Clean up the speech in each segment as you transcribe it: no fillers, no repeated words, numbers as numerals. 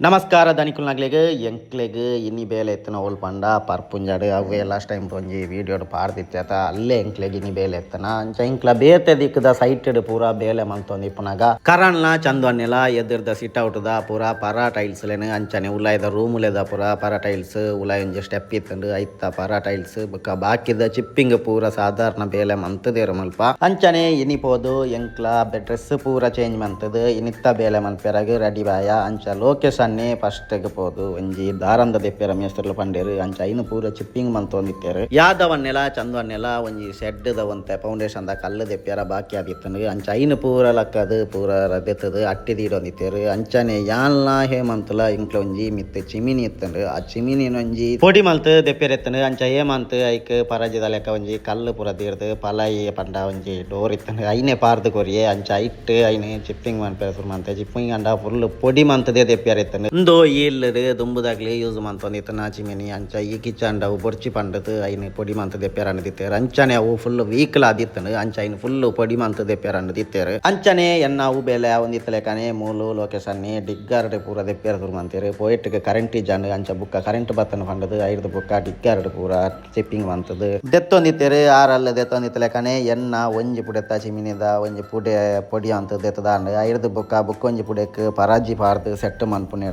ನಮಸ್ಕಾರ ಧನಿಕುಲ್ನಾಗ್ಲಿಗೆ ಎಂಕ್ಲೆಗೆ ಇನ್ನಿ ಬೇಲೆ ಎತ್ತನ ಓಲ್ ಪಂಡ ಪರ್ಪುಂಜಾಡು ಅವೇ ಲಾಸ್ಟ್ ಟೈಮ್ ತೊಂಜಿ ವೀಡಿಯೋಡು ಪಾಡ್ದಿತ್ತ ಅಲ್ಲೇ ಎಂಕ್ಲೆಗೆ ಇನ್ನಿ ಬೇಲೆ ಎತ್ತನ ಅಂಚ ಇಂಕ್ಲ ಬೇತೆ ದಿಕ್ಕದ ಸೈಟೆಡ್ ಪೂರ ಬೇಲೆ ಮಂತೊಂದು ಇಪ್ಪನಾಗ ಕರಣ್ಲ ಚಂದನ್ನೆಲ ಎದ್ದಿರ್ದ ಸಿಟ್ ಔಟ್ದ ಪೂರ ಪರ ಟೈಲ್ಸ್ ಲೇನು ಅಂಚನೆ ಉಲಾಯ್ದ ರೂಮುಲೆದ ಪೂರ ಪರ ಟೈಲ್ಸ್ ಉಲಾಯ್ ಒಂಜಿ ಸ್ಟೆಪ್ ಇತ್ತಂಡು ಐತ ಪರ ಟೈಲ್ಸ್ ಬೊಕ್ಕ ಬಾಕಿದ ಚಿಪ್ಪಿಂಗ್ ಪೂರ ಸಾಧಾರಣ ಬೇಲೆ ಮಂತದೇರು ಮಲ್ಪ ಅಂಚನೆ ಇನಿಪೋದು ಎಂಕ್ಲ ಡ್ರೆಸ್ ಪೂರ ಚೇಂಜ್ ಮಂತದು ಇನಿತ್ತ ಬೇಲೆ ಮಲ್ಪೆರಾಗ ರೆಡಿ ಬಾಯ ಅಂಚ ಲೋಕೇಶ್ ಫಸ್ಟ್ ಪೋದು ಒಂಜಿ ದಾರಂದ ದೆಪ್ಪೆರ ಮೇಸ್ತರ್ಲು ಪಂಡೇರು ಅಂಚ ಐನು ಪೂರ ಚಿಪ್ಪಿಂಗ್ ಮಂತೊಂದಿತ್ತೇರು ಯಾದವನ್ನೆಲ ಚಂದವನ್ನೆಲ ಒಂಜಿ ಸೆಡ್ ಒಂತೆ ಫೌಂಡೇಶನ್ ದ ಕಲ್ಲು ದೆಪ್ಪೆರ ಬಾಕಿ ಆದಿತ್ತಂಡು ಅಂಚ ಐನು ಪೂರ ಲಕ್ಕದು ಪೂರ ರದ್ದೆತ್ತದು ಅಟ್ಟಿ ದೀಡೊಂದಿತ್ತೇರು ಅಂಚನೆ ಯಾಲ್ನ ಹೇಮಂತಲ ಇಂಕ್ಲ ಒಂಜಿ ಮಿತ್ ಚಿಮಿನಿ ಇತ್ತಂಡು ಆ ಚಿಮಿನಿನ ಒಂಜಿ ಪೊಡಿ ಮಲ್ತು ದೆಪ್ಪೆರ ಎತ್ತಂಡು ಅಂಚ ಹೇಮಂತ್ ಐಕ್ ಪರಜಿದ ಲೆಕ್ಕ ಒಂಜಿ ಕಲ್ಲು ಪೂರ ದೀರ್ದು ಪಲಾಯಿ ಪಂಡ ಒಂಜಿ ಡೋರ್ ಇತ್ತಂಡು ಐನೆ ಪಾರ್ದು ಕೊರಿಯೆ ಅಂಚ ಇಟ್ಟು ಐನೆ ಚಿಪ್ಪಿಂಗ್ ಮನ್ಪೆ ಶುರು ಮಂತೆ ಚಿಪ್ಪಿಂಗ್ ಅಂಡ ಫುಲ್ ಪೊಡಿ ಮಂತದೇ ದೆಪ್ಪೆರ ಇಂದು ಈಲ್ಡ್ ದುಂಬುದಾಗ್ಲಿ ಯೂಸ್ ಮಂತೊಂದಿತ್ತು ನಾಚಿಮಿನಿ ಅಂಚ ಈ ಕಿಚನ್ ಅವು ಬೊರ್ಚಿ ಪಂಡದು ಐನು ಪೊಡಿ ಮಂತ ದೆಪ್ಪೆರ ಅನ್ನದಿತ್ತೇರು ಅಂಚನೆ ಅವು ಫುಲ್ ವೀಕ್ಲ್ ಆದಿತ್ತನು ಅಂಚ ಐನು ಫುಲ್ ಪೊಡಿ ಮಂತ ದೆಪ್ಪೆರ ಅನ್ನದಿತ್ತೇರು ಅಂಚನೆ ಎನ್ನಾವು ಬೇಲೆ ಒಂದಿತ್ತಲೆಕನೆ ಮೂಲು ಲೊಕೇಶನ್ ಡಿಗ್ಗಾರ್ಡ್ ಪೂರ ದೆಪ್ಪೆರ ಶುರು ಮಂತೇರು ಪೋಯಿಟ್ಗೆ ಕರೆಂಟ್ ಇಜ್ಜಂಡು ಅಂಚ ಬುಕ್ಕ ಕರೆಂಟ್ ಬತ್ತನ ಪಂಡದು ಐದು ಬುಕ್ಕ ಡಿಗ್ಗಾರ್ಡ್ ಪೂರ ಚಿಪ್ಪಿಂಗ್ ಮಂತದು ದೆತ್ತೊಂದಿತ್ತೇರು ಆರಲ್ಲ ದೆತ್ತೊಂದಿತ್ತಲೆಕನೆ ಎನ್ನ ಒಂಜಿ ಪುಡೆತ್ತ ಚಿಮಿನಿದ ಒಂಜಿ ಪುಡೆ ಪೊಡಿ ಅಂತ ದೆತ್ತದ ಐದು ಬುಕ್ಕ ಒಂಜಿ ಪುಡೆಕ್ ಪರಾಜಿ ಪಾರ್ದು ಸೆಟ್ ಮನ್ಪುನೆ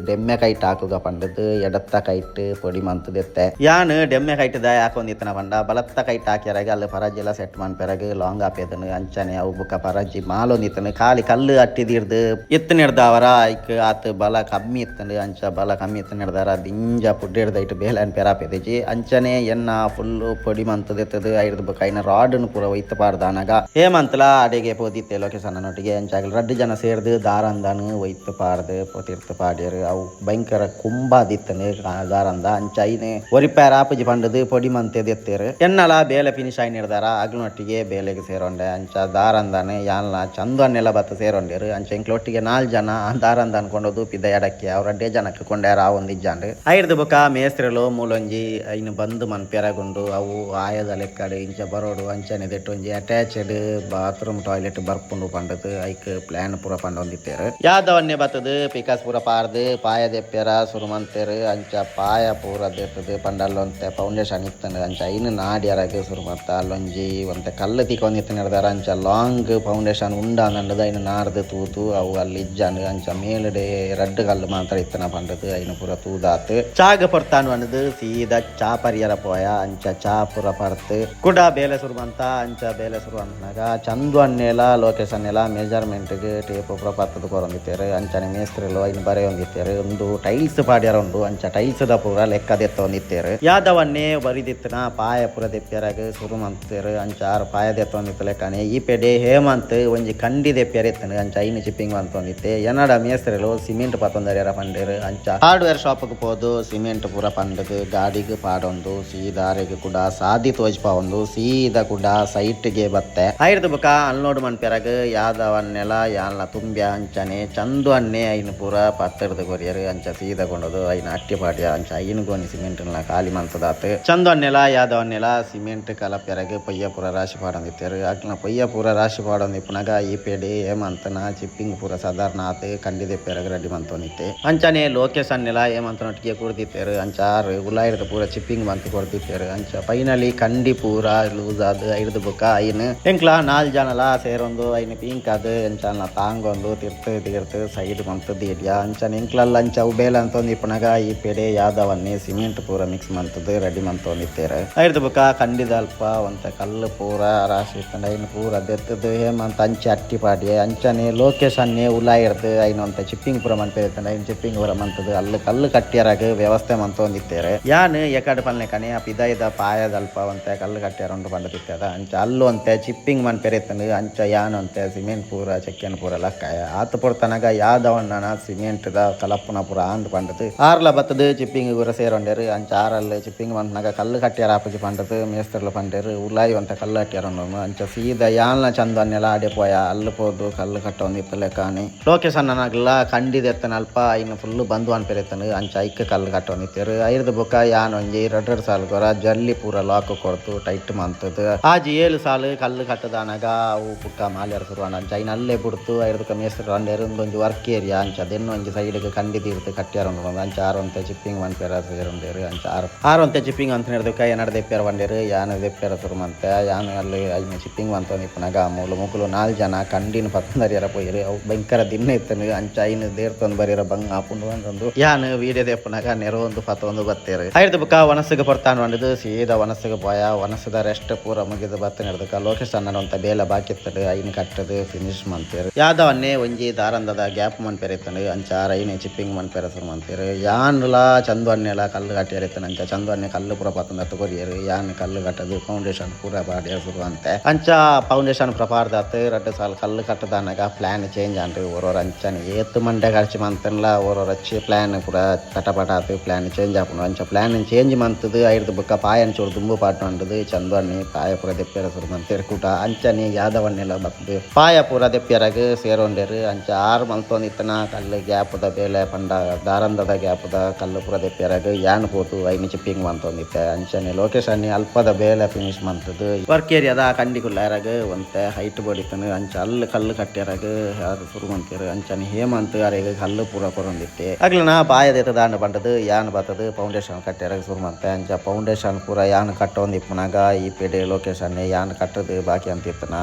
ಡೆಮ್ಮೆ ಕೈಟ್ ಹಾಕುಗ ಪಂಡದು ಎಡತ್ತ ಕೈಟ್ ಪೊಡಿ ಮಂತದೆತ್ತೆ ಯಾನ್ ಡೆಮ್ಮೆ ಕೈಟ್ದ ಯಾಕೊಂದಿತ್ತನ ಪಂಡ ಬಲತ್ತ ಕೈಟ್ ಹಾಕ್ಯಾರಾಗ ಅಲ್ಲಿ ಪರಾಜಿ ಎಲ್ಲ ಸೆಟ್ ಮನ್ಪೆರಾಗ ಲಾಂಗ್ ಆಪೇದನು ಅಂಚನೆ ಅವು ಬುಕ್ಕ ಪರಾಜಿ ಮಾಲೊಂದಿತ್ತನು ಖಾಲಿ ಕಲ್ಲು ಅಟ್ಟಿದಿರ್ದು ಎತ್ತು ನೆಡ್ದವರ ಐಕ್ ಆತ್ ಬಲ ಕಮ್ಮಿ ಇತ್ತಂಡು ಅಂಚ ಬಲ ಕಮ್ಮಿ ಇತ್ತು ನೆಡ್ದಾರ ದಿಂಜ ಪುಡ್ಡಿಡ್ದ ಇಟ್ಟು ಬೇಲೆ ಅನ್ ಪೆರಾಪೇದಜಿ ಅಂಚನೆ ಎನ್ನ ಫುಲ್ ಪೊಡಿ ಮಂತದೆತ್ತದು ಐದು ಬುಕ್ಕ ಐನ ರಾಡ್ನು ಪೂರ ಒಯ್ತು ಪಾರ್ದಾನಾಗ ಹೇಮಂತಲ ಅಡೆಗೆ ಪೋದಿತ್ತೆ ಲೊಕೇಶನ್ ನೊಟ್ಟಿಗೆ ಅಂಚಾಗಲ್ ರಡ್ಡು ಜನ ಸೇರ್ದು ದಾರಂದನು ಒಯ್ತು ಪಾರ್ದು ಪೋತಿರ್ತು ಪಾಡ್ಯರು ಅವು ಭಯಂಕರ ಕುಂಬಾದಿತ್ತನೆ ದಾರಂದ ಅಂಚ ಐನೆ ಒರಿಪ್ಯಾರ ಆಪಜಿ ಪಂಡದು ಪೊಡಿ ಮಂತೆದು ಎತ್ತೇರು ಎನ್ನಲ ಬೇಲೆ ಫಿನಿಶ್ ಆಗಿ ನಿರ್ದಾರ ಅಗ್ಲೊಟ್ಟಿಗೆ ಬೇಲೆಗೆ ಸೇರೊಂಡೆ ಅಂಚ ದಾರಂದಾನೆ ಯಾಲ್ನ ಚಂದನ್ನೆಲ್ಲ ಬತ್ತ ಸೇರೊಂಡೇರು ಅಂಚ ಇಂಕ್ಲೊಟ್ಟಿಗೆ 4 ಜನ ದಾರಂದ ಅನ್ಕೊಂಡೋದು ಪಿದ ಎಡಕ್ಕೆ ಅವ್ರ ಅಡ್ಡೆ ಜನಕ್ಕೆ ಕೊಂಡ್ಯಾರ ಒಂದಿಜ್ಜಾಂಡು ಐರ್ದು ಬುಕ್ಕ ಮೇಸ್ತ್ರಿಲು ಮೂಲೊಂಜಿ ಐನು ಬಂದು ಮನ್ಪೆರಗೊಂಡು ಅವು ಆಯದ ಲೆಕ್ಕಡೆ ಇಂಚ ಬರೋಡು ಅಂಚನೆ ದೆಟ್ಟೊಂಜಿ ಅಟ್ಯಾಚ್ಡ್ ಬಾತ್ರೂಮ್ ಟಾಯ್ಲೆಟ್ ಬರ್ಪುಂಡು ಪಂಡದು ಐಕ್ ಪ್ಲಾನ್ ಪೂರ ಪಂಡೊಂದಿತ್ತೇರು ಯಾದವನ್ನೇ ಬತ್ತದು ಪಿಕಾಸ್ ಪೂರ ಪಾರ್ದು ಪಾಯ ದೆಪ್ಪೆರ ಸುರುಮಂತೇರು ಅಂಚ ಪಾಯ ಪೂರ ದೆಪ್ಪದು ಪಂಡಲ್ಲೊಂತೆ ಫೌಂಡೇಶನ್ ಇತ್ತಂಡು ಅಂಚ ಐನು ನಾಡ್ಯಾರಾಗ ಸುರುಮತ್ತ ಅಲ್ಲೊಂಜಿ ಒಂತೆ ಕಲ್ಲು ತಿಕ್ಕೊಂದಿತ್ತು ನಡೆದಾರ ಅಂಚ ಲಾಂಗ್ ಫೌಂಡೇಶನ್ ಉಂಡ ನಂಡದು ಐನು ನಾಡ್ದು ತೂತು ಅವು ಅಲ್ಲಿ ಇಜ್ಜಂಡು ಅಂಚ ಮೇಲಡೆ ರಡ್ಡು ಕಲ್ಲು ಮಾತ್ರ ಇತ್ತನ ಪಂಡದು ಐನು ಪೂರ ತೂದಾತು ಚಾಗ ಪೊರ್ತಾನು ಅನ್ನದು ಸೀದಾ ಚಾ ಪರಿಯರ ಪೋಯ ಅಂಚ ಚಾ ಪೂರ ಪರ್ತು ಕುಡ ಬೇಲೆ ಸುರುಮಂತ ಅಂಚ ಬೇಲೆ ಸುರು ಅಂತನಾಗ ಚಂದು ಅನ್ನೆಲ ಲೊಕೇಶನ್ ಎಲ್ಲ ಮೆಜರ್ಮೆಂಟ್ಗೆ ಟೇಪ್ ಪೂರ ಪತ್ತದು ಕೊರೊಂದಿತ್ತೇರು ಅಂಚನೆ ಮೇಸ್ತ್ರಿಲು ಐನು ಬರೆ ಒಂದಿತ್ತೇರು ಒಂದು ಟೈಲ್ಸ್ ಪಾಡ್ಯಾರ ಉಂಡು ಅಂಚ ಟೈಲ್ಸ್ ದ ಪೂರ ಲೆಕ್ಕ ದೆತ್ತೊಂದಿತ್ತೇರು ಯಾದವನ್ನೇ ಬರಿದಿತ್ತನ ಪಾಯ ಪೂರ ದೆಪ್ಪೆರಾಗ ಶುರು ಮಂತೇರು ಅಂಚ ಆರು ಪಾಯ ದೆತ್ತೊಂದಿತ್ತು ಲೆಕ್ಕನೆ ಈ ಪೆಡೆ ಹೇಮಂತ್ ಒಂಜಿ ಕಂಡಿ ದೆಪ್ಪೆರ ಎತ್ತನು ಅಂಚ ಐನು ಚಿಪ್ಪಿಂಗ್ ಮಂತೊಂದಿತ್ತೆ ಎನ್ನಡ ಮೇಸ್ತ್ರಿಲು ಸಿಮೆಂಟ್ ಪತ್ತೊಂದರ್ಯಾರ ಪಂಡೇರು ಅಂಚ ಹಾರ್ಡ್ವೇರ್ ಶಾಪ್ಗೆ ಪೋದು ಸಿಮೆಂಟ್ ಪೂರ ಪಂಡದು ಗಾಡಿಗೆ ಪಾಡೊಂದು ಸೀದಾರೆಗೆ ಕೂಡ ಸಾದಿ ತೋಜ್ಪ ಒಂದು ಸೀದಾ ಕೂಡ ಸೈಟ್ಗೆ ಬತ್ತೆ ಐರ್ದು ಬುಕ ಅನ್ಲೋಡ್ ಮನ್ಪೆರಾಗ ಯಾದವನ್ನೆಲ ಯಾಲ್ನ ತುಂಬ್ಯ ಅಂಚನೆ ಚಂದು ಅನ್ನೆ ಐನು ಪೂರ ಪತ್ತರ್ದು ಕೊರಿಯರು ಅಂಚ ಸೀದಗೊಂಡದು ಐನ ಅಟ್ಟಿ ಪಾಡ್ಯ ಅಂಚ ಐನು ಗೋನಿ ಸಿಮೆಂಟ್ ಖಾಲಿ ಮಂತದಾತು ಚಂದನ್ನೆಲ ಯಾದವನ್ನೆಲ ಸಿಮೆಂಟ್ ಕಲಪೆರಗೆ ಪೊಯ್ಯ ಪೂರ ರಾಶಿ ಪಾಡೊಂದಿತ್ತೇರು ಅಕ್ಲ ಪೊಯ್ಯ ಪೂರ ರಾಶಿ ಪಾಡೊಂದಿಪ್ಪನಾಗ ಈ ಪೇಡೆ ಹೇಮಂತನ ಚಿಪ್ಪಿಂಗ್ ಪೂರ ಸಾಧಾರಣ ಆತು ಕಂಡಿದೆ ಪೆರಗ ರೆಡಿ ಮಂತೊಂದಿತ್ತೆ ಅಂಚನೆ ಲೊಕೇಶನ್ನೆಲ ಹೇಮಂತನೊಟ್ಟಿಗೆ ಕೂಡ್ದಿತ್ತೇರು ಅಂಚ ಆರು ಉಲಾಯಿರ್ದು ಪೂರ ಚಿಪ್ಪಿಂಗ್ ಮಂತ್ ಕೊಡ್ದಿತ್ತೇರು ಅಂಚ ಫೈನಲಿ ಕಂಡಿ ಪೂರ ಲೂಸ್ ಆದು ಐದು ಬುಕ್ಕ ಐನು ಎಂಕ್ಲ 4 ಜನಲ ಸೇರೊಂದು ಐನು ಪಿಂಕ್ ಅದು ಅಂಚನ ತಾಂಗೊಂದು ತೀರ್ತು ಸೈಡ್ ಮಂತದ್ದು ಇಡ್ಯಾ ಅಂಚನೆ ಎಂಕ್ಲಲ್ಲ ಅಂಚ ಬೇಲೆ ಅಂತೊಂದಿಪ್ಪನಾಗ ಈ ಪೆಡೆ ಯಾದವನ್ನೇ ಸಿಮೆಂಟ್ ಪೂರ ಮಿಕ್ಸ್ ಮಂತದ್ದು ರೆಡಿ ಮಂತೊಂದಿತ್ತೇರು ಐದು ಬುಕ್ಕ ಕಂಡಿದ ಅಲ್ಪ ಒಂತೆ ಕಲ್ಲು ಪೂರ ರಾಶಿ ಇತ್ತಂಡ ಐನು ಪೂರ ದೆತ್ತದು ಹೇಮಂತ ಅಂಚೆ ಅಟ್ಟಿ ಪಾಡ್ಯೆ ಅಂಚನೆ ಲೊಕೇಶನ್ನೇ ಉಲಾಯಿರ್ದು ಐನೊಂತೆ ಚಿಪ್ಪಿಂಗ್ ಪೂರ ಮಂಪೆತ್ತಂಡ ಐನು ಚಿಪ್ಪಿಂಗ್ ಪೂರ ಮಂತದ್ದು ಅಲ್ಲಿ ಕಲ್ಲು ಕಟ್ಟಿಯರಾಗ ವ್ಯವಸ್ಥೆ ಮಂತೊಂದಿತ್ತೇರು ಯಾನ್ ಎಕಡೆ ಪಲ್ಲೆ ಕನೆ ಆ ಪಿದೈದ ಪಾಯದಲ್ಪ ಒಂತೆ ಕಲ್ಲು ಕಟ್ಟಿಯಾರ ಉಂಡು ಪಂಡದಿತ್ತದ ಅಂಚ ಅಲ್ಲು ಅಂತೆ ಚಿಪ್ಪಿಂಗ್ ಮನ್ಪೆರೆತ್ತಂಡು ಅಂಚ ಯಾನ್ ಅಂತೆ ಸಿಮೆಂಟ್ ಪೂರ ಚೆಕ್ಕನ್ ಪೂರ ಲಕ್ಕಾಯ ಆತು ಪೊರ್ತನಾಗ ಯಾದವಣ್ಣನ ಸಿಮೆಂಟ್ ದ ಕಲಪ್ಪನ ಪೂರ ಆಂದು ಪಂಡದು ಆರ್ಲ ಬತ್ತದು ಚಿಪ್ಪಿಂಗ್ ಪೂರ ಸೇರೊಂಡೇರು ಅಂಚ ಆರಲ್ಲಿ ಚಿಪ್ಪಿಂಗ್ ಮಂತನಾಗ ಕಲ್ಲು ಕಟ್ಟಿಯಾರ ಆಪಜಿ ಪಂಡದು ಮೇಸ್ತರ್ಲು ಪಂಡೇರು ಉಲಾಯಿ ಒಂತೆ ಕಲ್ಲು ಕಟ್ಟಿಯಾರ ಅಂಚ ಸೀದಾ ಯಾಲ್ನ ಚಂದನ್ನೆಲ ಆಡೆ ಪೋಯ ಅಲ್ಲಿ ಪೋದು ಕಲ್ಲು ಕಟ್ಟೊಂದಿತ್ತಲೆ ಕಾಣಿ ಲೊಕೇಶನ್ ನನಗಲ್ಲ ಕಂಡಿದೆತ್ತನ ಅಲ್ಪ ಇನ್ನು ಫುಲ್ ಬಂದು ಅನ್ಪೆರೆತ್ತನು ಅಂಚ ಐಕ್ ಕಲ್ಲು ಕಟ್ಟೊಂದಿತ್ತೇರು ಐದು ಬುಕ್ಕ ಯಾನ್ ಒಂಜಿ 2 ಸಾಲು ಕೊರ ಜಲ್ಲಿ ಪೂರ ಲಾಕ್ ಕೊಡ್ತು ಟೈಟ್ ಮಂತದ್ದು ಆಜಿ 7 ಸಾಲು ಕಲ್ಲು ಕಟ್ಟದಾನಾಗ ಅವು ಬುಕ್ಕ ಮಾಲ್ಯಾರ ಶುರು ಅಂಚ ಐನಲ್ಲೇ ಬಿಡ್ತು ಐದು ಮೇಸ್ತ್ರು ಅಂಡೇರು ಒಂದೊಂದು ವರ್ಕ್ ಏರಿಯಾ ಅಂಚ ಅದೆನ್ನೊಂಜಿ ಸೈಡ್ಗೆ ಕಂಡಿ ತೀರ್ತು ಕಟ್ಟ್ಯಾರ ಒಂದು ಅಂಚ ಆರೊಂತೆ ಚಿಪ್ಪಿಂಗ್ ಮನ್ಪೇರ ಸೇರುಂಡೇರು ಅಂಚ ಆರೊಂತೆ ಚಿಪ್ಪಿಂಗ್ ಅಂತ ಹಿಡಿದಕ್ಕೆ ಏನಾರು ದೆಪ್ಪೇರ ಬಂಡೇರು ಯಾನು ದೆಪ್ಪೇರ ತುರುಮಂತೆ ಯಾನು ಅಲ್ಲಿ ಐನ ಚಿಪ್ಪಿಂಗ್ ಬಂತಂದು ಇಪ್ಪನಾಗ ಮೂಲು ಮುಕ್ಕಲು 4 ಜನ ಕಂಡಿನ ಪತ್ತಂದರಿಯರ ಪೋಯಿರು ಅವು ಭಯಂಕರ ದಿನ ಇತ್ತನು ಅಂಚ ಐನು ದೇರ್ತೊಂದು ಬರೀರ ಬಂಗ ಹಾಕೊಂಡು ಅಂತಂದು ಯಾನು ವೀಡಿಯೋ ದೆಪ್ಪನಾಗ ನೆರ ಒಂದು ಪತ್ತೊಂದು ಬತ್ತೇರು ಐದು ಬುಕ್ಕ ವನಸ್ಸಿಗೆ ಬರ್ತಾನು ಅಂಡಿದ್ದು ಸೀದಾ ವನಸ್ಸಿಗೆ ಪೋಯ ವನಸ್ಸದ ರೆಸ್ಟ್ ಪೂರ ಮುಗಿದು ಬತ್ತ ನಡೆದಕ್ಕೆ ಲೋಕೇಶ್ ಅಣ್ಣನಂತ ಬೇಲೆ ಬಾಕಿತ್ತಡು ಐನು ಕಟ್ಟದು ಫಿನಿಶ್ ಮಂತೇರು ಯಾದವನ್ನೇ ಒಂಜಿ ದಾರಂದದ ಗ್ಯಾಪ್ ಮನ್ಪೇರಿತ್ತನು ಅಂಚಾರ ಐನೇ ಚಿಪ್ಪಿಂಗ್ ಮನ್ಪೇರ ಸುರು ಮಂತೇರು ಯಾನ್ಲ ಚಂದವನ್ನೆಲ್ಲ ಕಲ್ಲು ಕಟ್ಟಿಯರಿತ್ತನು ಅಂಚ ಚಂದವನ್ನೇ ಕಲ್ಲು ಪೂರ ಪತ್ತಂದ ತಗೋರಿಯರು ಯಾನ್ ಕಲ್ಲು ಕಟ್ಟದು ಫೌಂಡೇಶನ್ ಪೂರ ಬಾಡಿಯ ಶುರು ಅಂತೆ ಅಂಚ ಫೌಂಡೇಶನ್ ಪ್ರಪಾರ್ದಾತು 2 ಸಾಲ ಕಲ್ಲು ಕಟ್ಟದಾನಾಗ ಪ್ಲಾನ್ ಚೇಂಜ್ ಆಂಡ್ರು ಓರೋರು ಅಂಚನೆ ಏತ್ತು ಮಂಡೆ ಖರ್ಚು ಮಂತನ್ಲ ಓರೋರು ಹಚ್ಚಿ ಪ್ಲಾನ್ ಪೂರ ಪಟಪಟ ಆತು ಪ್ಲಾನ್ ಚೇಂಜ್ ಆಪುಂಡು ಅಂಚ ಪ್ಲಾನ್ ಚೇಂಜ್ ಮಂತದು ಐದು ಬುಕ್ಕ ಪಾಯನ್ ಚೂರು ದುಂಬು ಪಾಟು ಅಂಡದು ಚಂದವನ್ನಿ ಪಾಯ ಪೂರ ದೆಪ್ಪೇರ ಸುರು ಮಂತೇರು ಕೂಟ ಅಂಚನೆ ಯಾದವನ್ನೆಲ್ಲ ಬರ್ತದು ಪಾಯ ಪೂರ ದೆಪ್ಪೇರಾಗ ಸೇರೋಂಡೇರು ಅಂಚ 6 ಮಲ್ತೊಂದಿತ್ತನ ಕಲ್ಲು ಗ್ಯಾಪದ ಬೇಲೆ ಪಂಡ ದಾರಂದದ ಗ್ಯಾಪದ ಕಲ್ಲು ಪೂರ ದೆಪ್ಪೇರಾಗ ಯಾನ್ ಪೋತು ಐನಿ ಚಿಪ್ಪಿಂಗ್ ಮಂತೊಂದಿತ್ತೆ ಅಂಚನೆ ಲೊಕೇಶನ್ ಅಲ್ಪದ ಬೇಲೆ ಫಿನಿಶ್ ಮಂತದು ವರ್ಕ್ ಏರಿಯಾದ ಕಂಡಿಗುಲ್ಲಾರಾಗ ಒಂತೆ ಹೈಟ್ ಬೋಡಿತ್ತನು ಅಂಚ ಅಲ್ಲಿ ಕಲ್ಲು ಕಟ್ಟ್ಯಾರಾಗ ಯಾರು ಶುರು ಮಂತೇರು ಅಂಚನೆ ಹೇಮಂತ ಯಾರಿಗೆ ಕಲ್ಲು ಪೂರ ಕೊರೊಂದಿತ್ತೆ ಆಗ್ಲನ ಪಾಯದ ದಾಂಡ ಬಂಡದು ಯಾನ್ ಬರ್ತದು ಫೌಂಡೇಶನ್ ಕಟ್ಟ್ಯಾರಾಗ ಶುರು ಮಂತೆ ಅಂಚ ಫೌಂಡೇಶನ್ ಪೂರ ಯಾನ್ ಕಟ್ಟೊಂದಿಪ್ಪನಾಗ ಈ ಪೆಡೆ ಲೊಕೇಶನ್ ಯಾನ್ ಕಟ್ಟದು ಬಾಕಿ ಅಂತಿತ್ತನ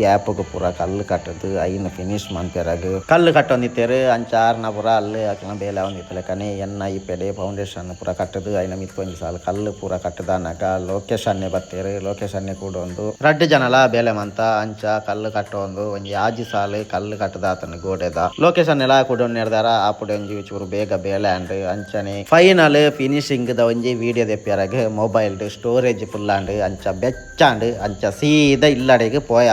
ಗ್ಯಾಪ್ಗೆ ಪೂರ ಕಲ್ಲು ಕಟ್ಟದು ಐನು ಫಿನಿಶ್ ಮಂತೇರಾಗ ಕಲ್ಲು ಕಟ್ಟೊಂದಿತ್ತೇರು ಅಂಚ ಆರ್ನ ಪೂರ ಅಲ್ಲಿ ಹಾಕಿನ ಬೇಲೆ ಒಂದಿತ್ತಲೆ ಕನೆ ಎನ್ನ ಈ ಪೆಡೆ ಫೌಂಡೇಶನ್ ಪೂರ ಕಟ್ಟದು ಐನ ಮಿತ್ಕೊಂಜಿ ಸಾಲ ಕಲ್ಲು ಪೂರ ಕಟ್ಟದಾನಾಗ ಲೊಕೇಶನ್ನೇ ಬತ್ತೇರು ಲೊಕೇಶನ್ನೇ ಕೂಡ ಒಂದು 2 ಜನಲ ಬೇಲೆ ಮಂತ ಅಂಚ ಕಲ್ಲು ಕಟ್ಟೊಂದು ಒಂಜಿ ಆಜಿ ಸಾಲು ಕಲ್ಲು ಕಟ್ಟದಾತನ ಗೋಡೆದ ಲೊಕೇಶನ್ ಎಲ್ಲ ಕೂಡ ನೆಡ್ದಾರ ಆಪುಡೆ ಒಂಜಿ ಚೂರು ಬೇಗ ಬೇಲೆ ಅಂಡ್ ಅಂಚನೆ ಫೈನಲ್ ಫಿನಿಶಿಂಗ್ ದ ಒಂಜಿ ವಿಡಿಯೋ ದೆಪ್ಪ್ಯಾರಾಗ ಮೊಬೈಲ್ ಸ್ಟೋರೇಜ್ ಫುಲ್ ಅಂಡ್ ಅಂಚ ಬೆಚ್ಚಾಂಡ್ ಅಂಚ ಸೀದಾ ಇಲ್ಲಡೆಗೆ ಪೋಯ.